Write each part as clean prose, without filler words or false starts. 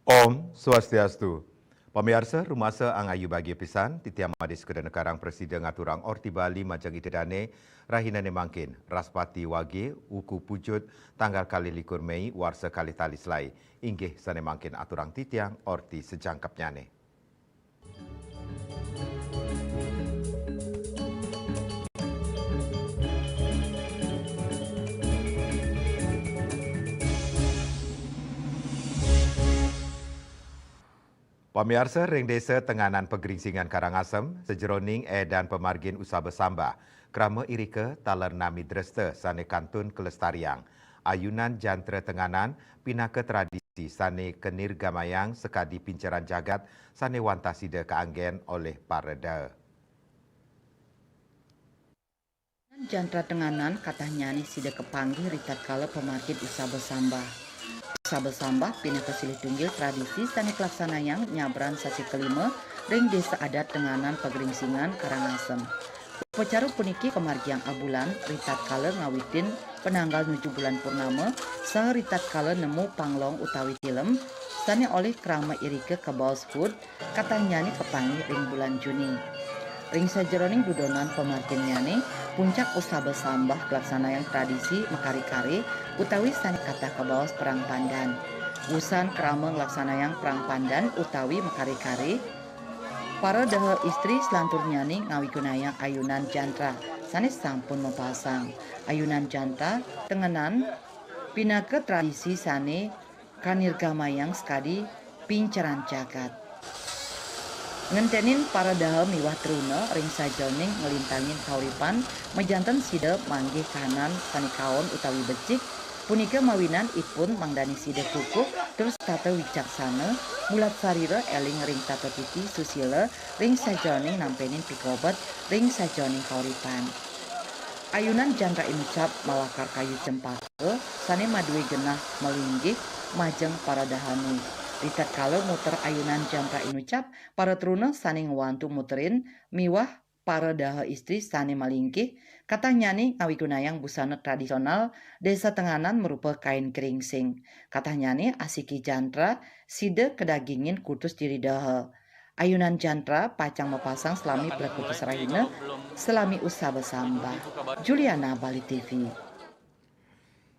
Om Swastiastu. Pemirsa, rumasa angayu bagi pisan, titiam madis kedenekarang Presiden ngaturang Orti Bali majang itedane, rahinane mangkin, Raspati Wage, Uku Pujut, tanggal kali likur Mei, warsa kali tali selai, inggih sane mangkin aturang titiang Orti sejangkapnyane. Pemirsa ring desa Tenganan Pegeringsingan Karangasem, sejeroning dan pemargin usaha bersambah, kerama irika taler nami dresta sane kantun kelestariang. Ayunan jantra Tenganan pinaka tradisi sane kenir gamayang sekadi pincaran jagat sane wantasida keanggen oleh para da. Jantra Tenganan katanya ni sida kepanggih ritat kala pemargin usaha bersambah. Usaha bersambah pindah ke silih tunggil tradisi sani pelaksana yang nyabran sasi kelima ring desa adat Tenganan Pegeringsingan Karangasem. Upacara puniki kemargiang abulan ritat kala ngawitin penanggal 7 bulan purnama sah ritat kala nemu panglong utawi film sani oleh kerama irike ke Baus Food katanya ni kepanggih ring bulan Juni. Ring sajeroning dudonan pemargin nyane puncak usaha bersambah pelaksana yang tradisi mekari-kari utawi sani kata kebawas perang pandan. Usan kerama ngelaksana yang perang pandan utawi mekari-kari para daha istri selantur nyane ngawi gunayang ayunan jantra sani sampun mepasang. Ayunan jantra Tenganan pinaka tradisi sane kanirgamayang sekadi pincaran jagat. Ngentenin para daha miwah teruna ring sajoning ngelintangin kauripan mejanten sida manggih kahanan sanikaon utawi becik punika mawinan ipun mangdani sida kukuh terus tata wicaksana mulat sarira eling ring tata titi susila ring sajoning nampenin pikobat ring sajoning kauripan. Ayunan jantra inucap malakar kayu cempaka sane madue genah melinggih majeng para dahanu. Ritat kala muter ayunan jantra inucap para teruna sani ngewantu muterin miwah para daha istri sani malingkih katanya nih ngawi gunayang busana tradisional desa Tenganan merupa kain keringsing katanya nih asiki jantra sida kedagingin kutus diri daha. Ayunan jantra pacang mepasang selami berkutus rahina selami usaha bersambah. Juliana, Bali TV.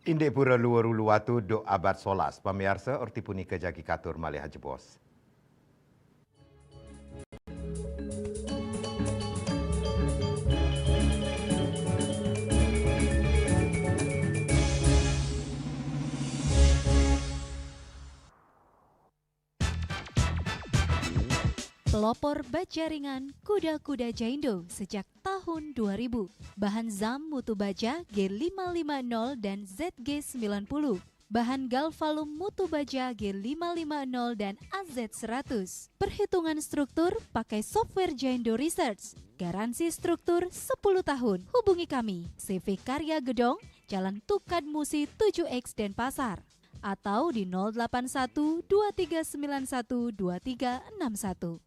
Inde pura luar luatu do abad solas, pemirsa orti punika jagi katur malih haji bos. Pelopor baja ringan kuda-kuda Jaindo sejak tahun 2000. Bahan ZAM mutu baja G550 dan ZG90. Bahan Galvalum mutu baja G550 dan AZ100. Perhitungan struktur pakai software Jaindo Research. Garansi struktur 10 tahun. Hubungi kami CV Karya Gedong, Jalan Tukad Musi 7X Denpasar. Atau di 081 2391 2361.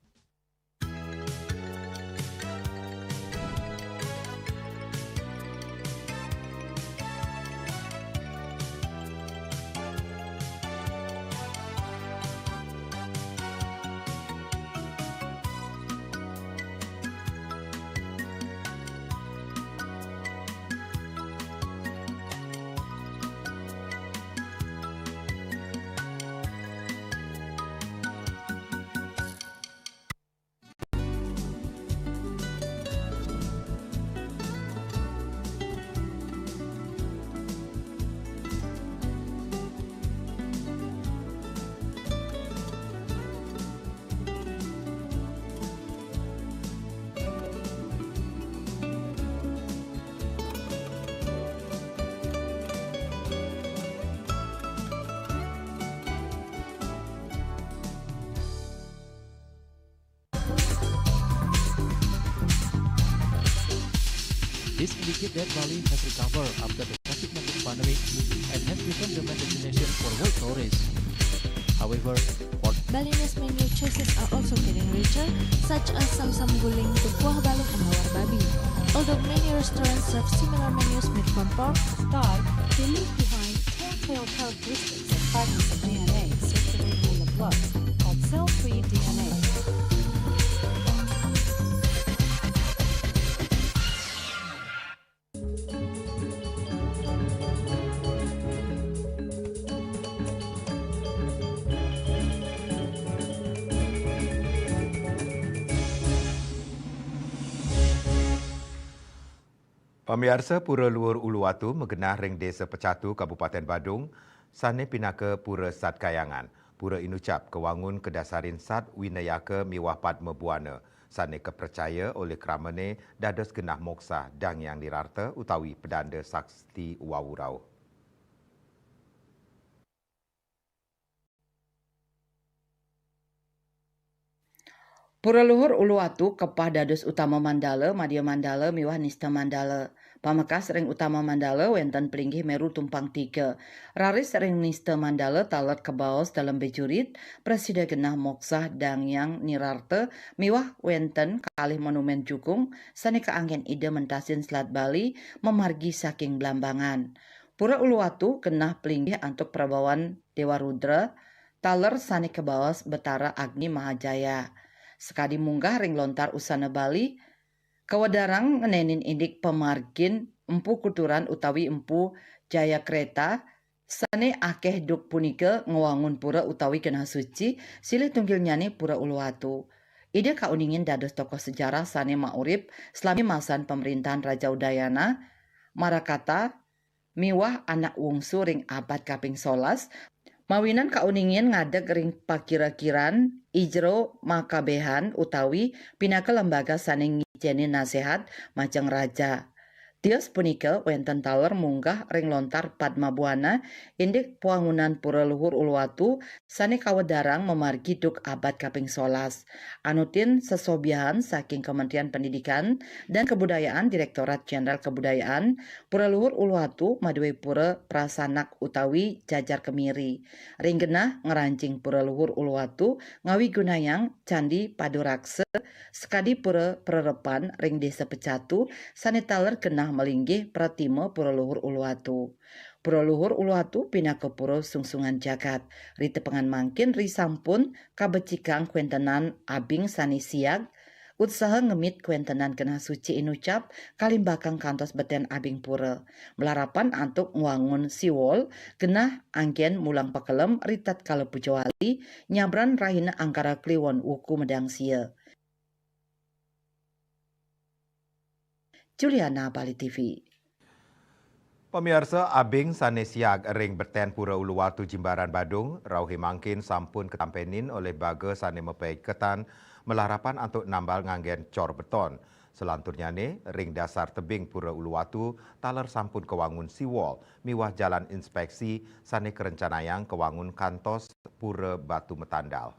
This indicates that Bali has recovered after the COVID-19 pandemic and has become the main destination for world tourists. However, Balinese menu choices are also getting richer, such as Samsam Guling, Kuah Balin, and Hawar Babi. Although many restaurants serve similar menus made from pork, they leave behind telltale characteristics of fatness of mayonnaise, circular rule of Plus called cell-free DNA. Pemirsa Pura Luhur Uluwatu megenah ring Desa Pecatu, Kabupaten Badung, sane pinaka Pura Sat Kayangan. Pura inucap kewangun kedasarin Sat Winayaka miwah Padma Buana. Sane kepercaya oleh kramane dados genah moksa dang yang dirarta utawi pedanda sakti wawurau. Pura Luhur Uluwatu kepah dados utama Mandala, Madya Mandala miwah Nista Mandala. Pamekas ring utama Mandala wenten pelinggih Meru tumpang 3. Raris ring Nista Mandala talet kebaos dalam bejurit presida genah moksah dang yang nirarte miwah wenten kalih monumen jukung sani kaanggen ide mentasin Selat Bali memargi saking Blambangan. Pura Uluwatu genah pelinggih antuk Prabawan Dewa Rudra taler sani kebaos Betara Agni Mahajaya. Sekadi munggah ring lontar usana Bali, kawadarang ngenenin indik pemargin empu kuturan utawi empu jaya kereta, sane akeh duk punika ngewangun pura utawi genah suci, silih tunggil nyane Pura Uluwatu. Ide kauningin dados tokoh sejarah sane maurip selami masan pemerintahan Raja Udayana, marakata, miwah anak wungsu ring abad kaping 11, mawinan kauningin ngadeg ring pakira-kiran ijro makabehan utawi pinaka lembaga saning ngijeni nasihat majeng raja. Tios punika wenten taler munggah ring lontar Padma Buana indik puangunan Pura Luhur Uluwatu sane kawedarang memargi duk abad kaping 11. Anutin sesobihan saking Kementerian Pendidikan dan Kebudayaan Direktorat Jenderal Kebudayaan Pura Luhur Uluwatu maduwe pura prasanak utawi jajar kemiri. Ring genah ngerancing Pura Luhur Uluwatu ngawi gunayang Candi Paduraksa sekadi pura pererepan ring Desa Pecatu sane taler genah melinggih pratima Pura Luhur Uluwatu. Pura Luhur Uluwatu pinaka pura sungsungan jagat. Rite pengan mangkin ri sampun kabecikang kuentenan abing sani siag, usaha ngemit kuentenan genah suci inucap kalimbakang kantos beten abing pura. Melarapan antuk ngwangun siwol genah angken mulang pakelem ritat kala pujawali nyabran rahina angkara kliwon wuku medang sia. Juliana, Bali TV. Pemirsa abing sane siag ring beten Pura Uluwatu Jimbaran Badung, rauhi mangkin sampun ketampenin oleh baga sane mepei ketan melarapan antuk nambal nganggen cor beton. Selanturnya ring dasar tebing Pura Uluwatu taler sampun kewangun siwol miwah jalan inspeksi sane kerencanayang kewangun kantos Pura Batu Metandal.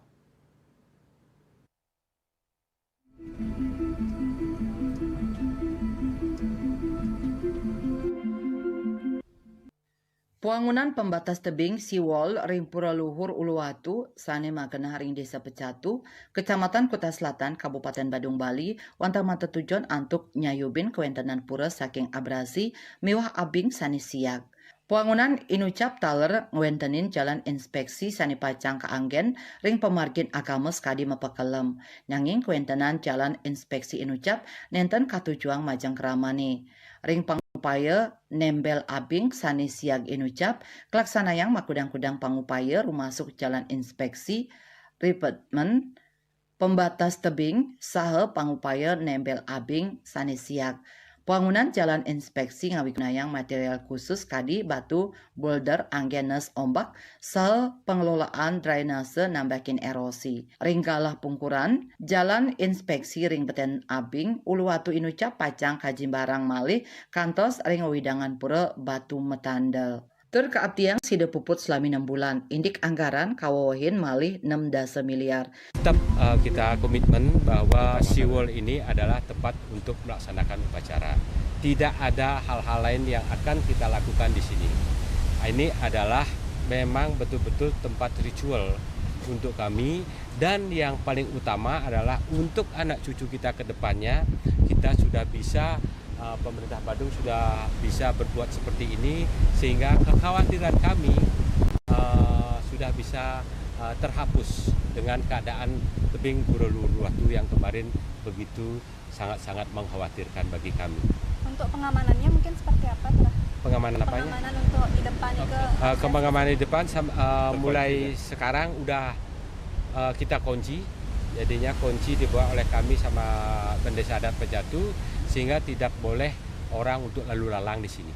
Puangunan pembatas tebing siwol ring Pura Luhur Uluwatu sane magenah ring Desa Pecatu, Kecamatan Kuta Selatan, Kabupaten Badung, Bali, wantang mata tujuan antuk nyayubin kuentenan pura saking abrasi miwah abing sane siag. Puangunan inucap taler ngwentenin jalan inspeksi sani pacang kaanggen ring pemargin agama sekadi mepekelem. Nanging kuentenan jalan inspeksi inucap nenten katujuang majang keramane. Ring pangupaya nembel abing sani siag inucap kelaksanayang makudang-kudang pangupaya rumasuk jalan inspeksi revetment pembatas tebing saha pangupaya nembel abing sani siag. Bangunan jalan inspeksi ngawigunayang material khusus kadi batu boulder anggenes ombak sel pengelolaan drainase nambakin erosi. Ringgalah pungkuran jalan inspeksi ring beten abing Uluwatu inucap pacang kajimbarang malih kantos ring widangan pura Batu Metandal. Tur keabdian sida puput selami 6 bulan. Indik anggaran kawawahin malih 6 miliar. Tetap kita komitmen bahwa siwol ini adalah tepat untuk melaksanakan upacara. Tidak ada hal-hal lain yang akan kita lakukan di sini. Ini adalah memang betul-betul tempat ritual untuk kami, dan yang paling utama adalah untuk anak cucu kita ke depannya. Kita sudah bisa, pemerintah Badung sudah bisa berbuat seperti ini, sehingga kekhawatiran kami sudah bisa terhapus dengan keadaan tebing Borobudur yang kemarin begitu sangat-sangat mengkhawatirkan bagi kami. Untuk pengamanannya mungkin seperti apa, Pak? Pengamanan apanya? Pengamanan untuk di depan ke Pengamanan di depan mulai sekarang udah kita kunci. Jadinya kunci dibawa oleh kami sama Pendesa Adat Pejatu sehingga tidak boleh orang untuk lalu lalang di sini.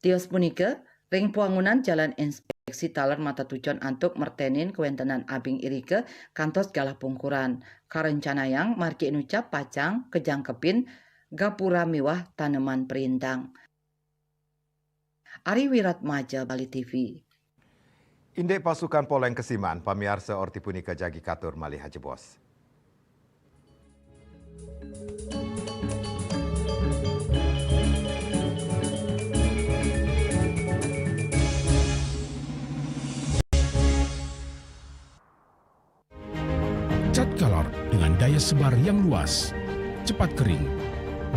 Tios punika ring puangunan jalan inspeksi taler mata tujuan antuk mertenin kewentenan abing irike kantos galah pungkuran. Karencanayang marki inucap pacang kejangkepin gapura miwah tanaman perintang. Ari Wiratmaja, Bali TV. Indek pasukan Poleng Kesiman, pamiarsa orti punika jagi katur malih Haji Bos. Cat Color dengan daya sebar yang luas, cepat kering,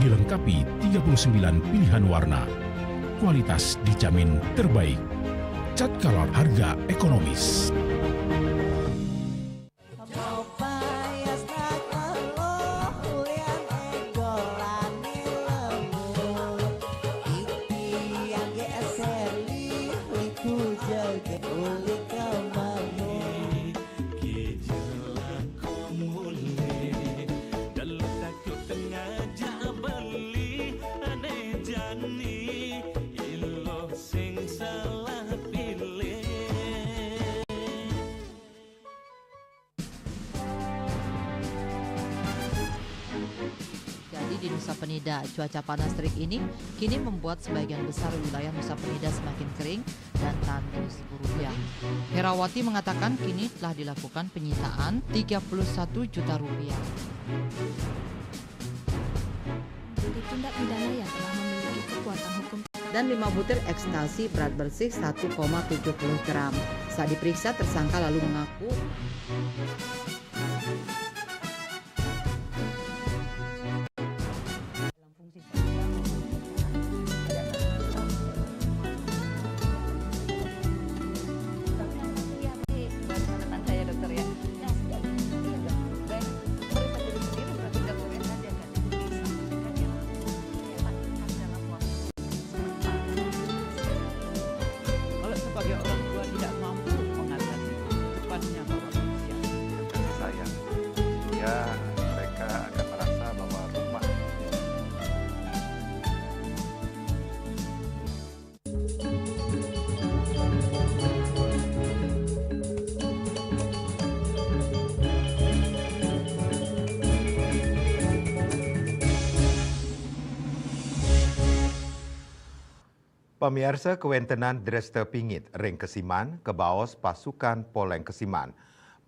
dilengkapi 39 pilihan warna. Kualitas dijamin terbaik. Cat Color harga ekonomis. Di Nusa Penida, cuaca panas terik ini kini membuat sebagian besar wilayah Nusa Penida semakin kering dan tandus rupiah. Herawati mengatakan kini telah dilakukan penyitaan 31 juta rupiah. Jadi tindak pidana yang telah memiliki kekuatan hukum Dan 5 butir ekstasi berat bersih 1,70 gram. Saat diperiksa tersangka lalu mengaku Pemirsa kewentenan Dresta Pingit, Ring Kesiman, kebaos pasukan Poleng Kesiman.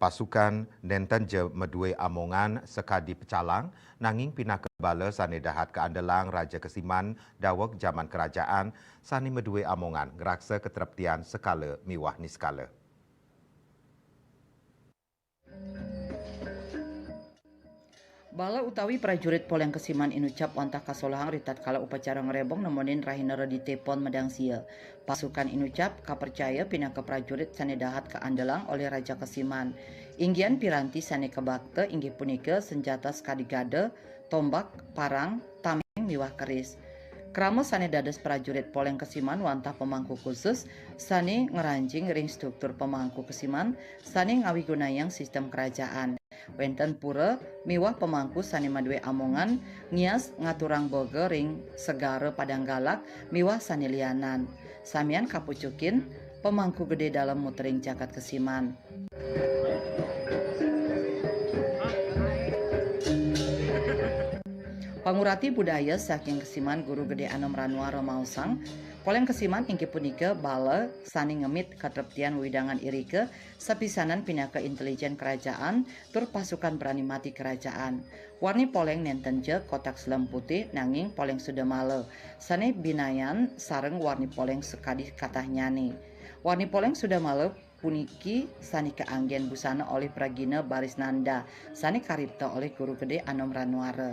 Pasukan nenten je medue amongan sekadi pecalang, nanging pinah kebala sani dahat keandelang Raja Kesiman dawak zaman kerajaan, sani medue amongan ngeraksa keterptian skala miwah ni skala. Bala utawi prajurit Poleng Kesiman inucap wantah kasolahang ritat kala upacara ngerebong nemonin rahinara di tepon medang sia. Pasukan inucap kapercaya pindah ke prajurit sane dahat ke andelang oleh Raja Kesiman. Inggian piranti sane kebakte inggih punika senjata skadigade, tombak, parang, tameng miwah keris. Krama sane dados prajurit Poleng Kesiman wantah pemangku khusus sane ngeranjing ring struktur pemangku Kesiman sane ngawigunayang sistem kerajaan. Wenten pura miwah pemangku sane madue amongan ngias ngaturang boga ring segara padang galak miwah sane lianan. Samian kapucukin pemangku gede dalam mutering jagat Kesiman. Pangurati budaya saking Kesiman Guru Gede Anom Ranwara Mausang, Poleng Kesiman inggih punika bala sani ngemit katreptian widangan irike sapisanan pinaka intelijen kerajaan tur pasukan berani mati kerajaan. Warni Poleng nenten je kotak selam putih nanging Poleng sudah male. Sane binayan sareng warni Poleng sekadi katah nyani. Warni Poleng sudah male puniki sani keanggen busana oleh Pragina Baris Nanda, sani karipta oleh Guru Gede Anom Ranwara.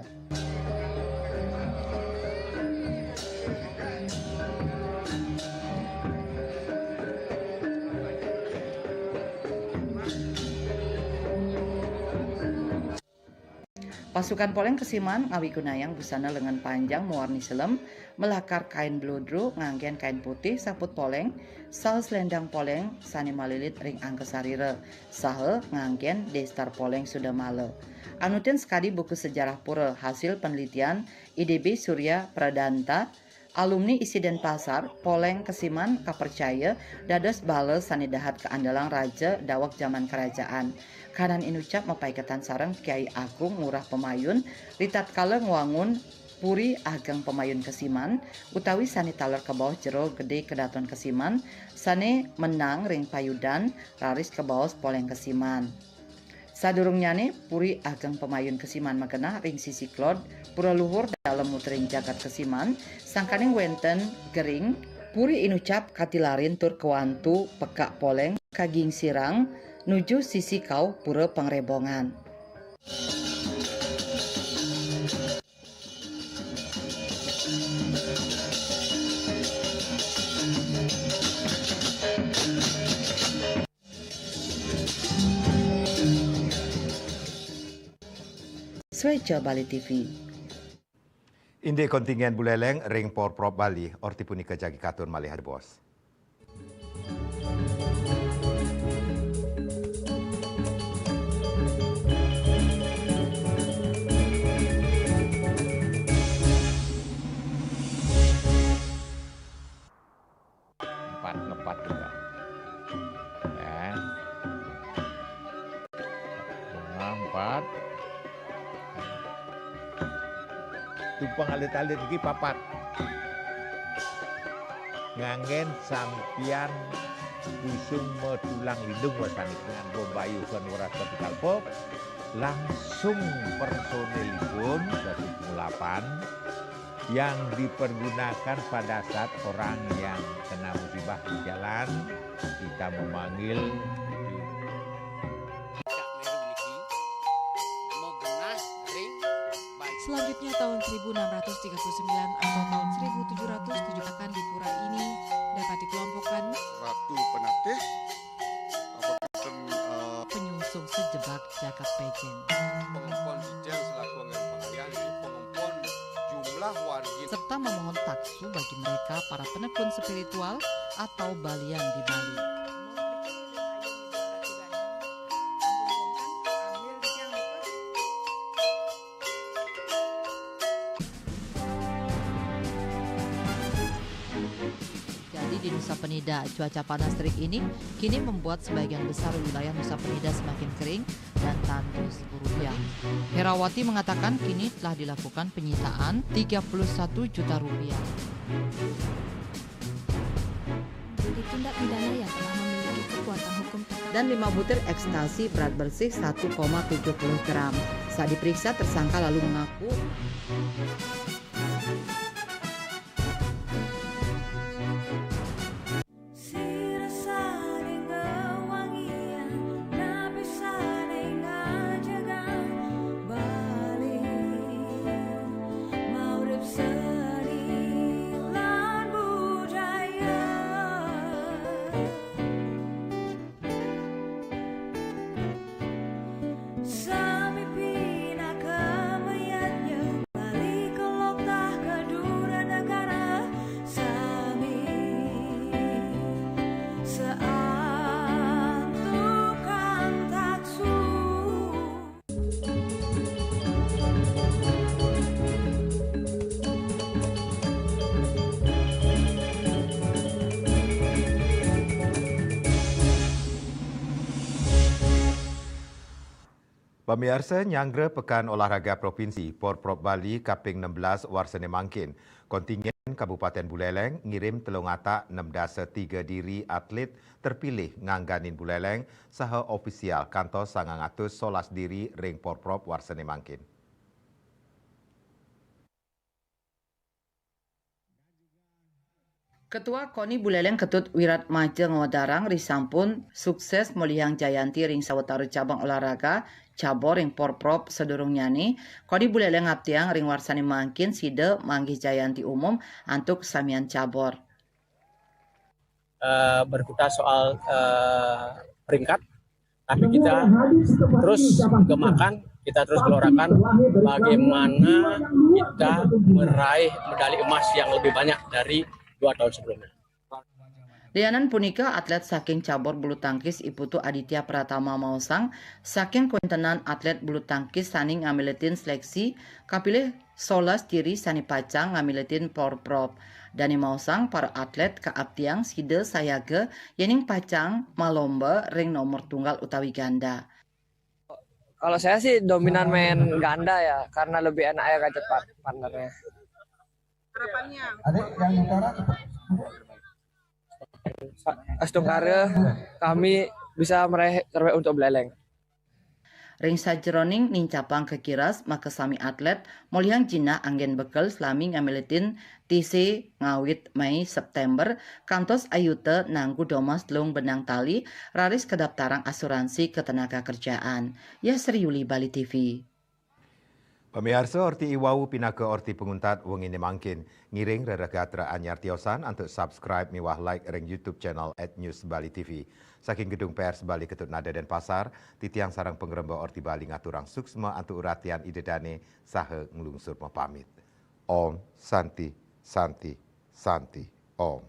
Pasukan Poleng Kesiman ngawi kunayang busana lengan panjang mewarni selem, melakar kain blodro nganggen kain putih saput poleng, saha selendang poleng sani malilit ring angkesarire, saha nganggen destar poleng sudah male. Anutin sekali buku sejarah pura hasil penelitian IDB Surya Pradanta, alumni isi Denpasar, Poleng Kesiman kapercaya dados bale sani dahat keandalang raja dawak zaman kerajaan. Kanan inucap mapaiketan sareng Kiai Agung Ngurah Pemayun, ritat kala ngwangun puri ageng Pemayun Kesiman, utawi sani taler ke bawah jero gede kedaton Kesiman, sani menang ring payudan, raris ke bawah Poleng Kesiman. Sadurungnyané puri ageng Pemayun Kesiman magenah ring sisi klod, pura luhur dalam mutering jagat Kesiman, sangkaning wenten gering, puri inucap katilarin tur kewantu pekak Poleng kaging sirang, nuju sisi kau pura pangrebongan. Switcha Bali TV. Inde kontingen Buleleng ring Porprov Bali orti punika jagi katun malih bos. Ngepat juga. Ya. Empat. Tumpang alit-alit iki papat. Nganggen sampian busung medulang lindung wasani dengan bombayu kan waras kapital pop. Langsung personelipun 108 yang dipergunakan pada saat orang yang kena musibah di jalan, kita memanggil Selanjutnya tahun 1639 atau tahun 1707 akan di pura ini dapat dikelompokkan Ratu Penatih, penyungsung sejebak jagat pejen. pengempon Dijen selaku angin pengalian ini pengempon jumlah warga Serta memohon taksu bagi mereka para penekun spiritual atau balian di Bali. Di Nusa Penida, cuaca panas terik ini kini membuat sebagian besar wilayah Nusa Penida semakin kering dan tandus rupiah. Herawati mengatakan kini telah dilakukan penyitaan 31 juta rupiah. Tindak pidana yang telah memiliki kekuatan hukum Dan 5 butir ekstasi berat bersih 1,70 gram. Saat diperiksa tersangka lalu mengaku Pemirsa Nyangre Pekan Olahraga Provinsi Porprov Bali kaping 16 warsane mangkin. Kontingen Kabupaten Buleleng ngirim telung atak 6 3 diri atlet terpilih ngangganin Buleleng saha ofisial kantos 911 diri ring Porprov warsane mangkin. Ketua KONI Buleleng Ketut Wirat Majeng Wadarang risampun sukses Molihang Jayanti ring sawetara cabang olahraga cabor ring Porprov sedurungnyané KONI Buleleng ngaptiang ring warsani mangkin side manggih Jayanti umum antuk samian cabor. Berkuta soal peringkat Tapi kita terus gemakan, kita terus gelorakan bagaimana kita meraih medali emas yang lebih banyak dari 2 tahun sebelumnya. Lianan punika atlet saking cabur bulu tangkis Iputu Aditya Pratama Mausang saking kuintenan atlet bulu tangkis sani ngamiletin seleksi kapilih 11 tiri sani pacang ngamiletin porprov. Dani Mausang para atlet kaaptiang side sayage yening pacang malomba ring nomor tunggal utawi ganda. Kalau saya sih dominan main ganda ya, karena lebih enak ya gadget partnernya. Harapannya? Astungkare kami bisa meraih terbaik untuk beleleng. Ring sajroning nincapang kekiras maka sami atlet moliang Cina anggen bekel selami ngamiletin TC ngawit Mei September kantos ayute nanggu domas lung benang tali raris kedaftaran asuransi ketenaga kerjaan. Yasri Yuli Bali TV. Pemirsa orti iwau pinaka orti penguntat wong ini mangkin ngiring reragatra anyar tiosan untuk subscribe miwah like ring YouTube channel @news Bali TV. Saking gedung pers Bali Ketut Nada dan Pasar, titiang sarang pengremba orti Bali ngaturang suksma antu uratian idedane sahe ngelungsur mapamit. Om Santi Santi Santi Om.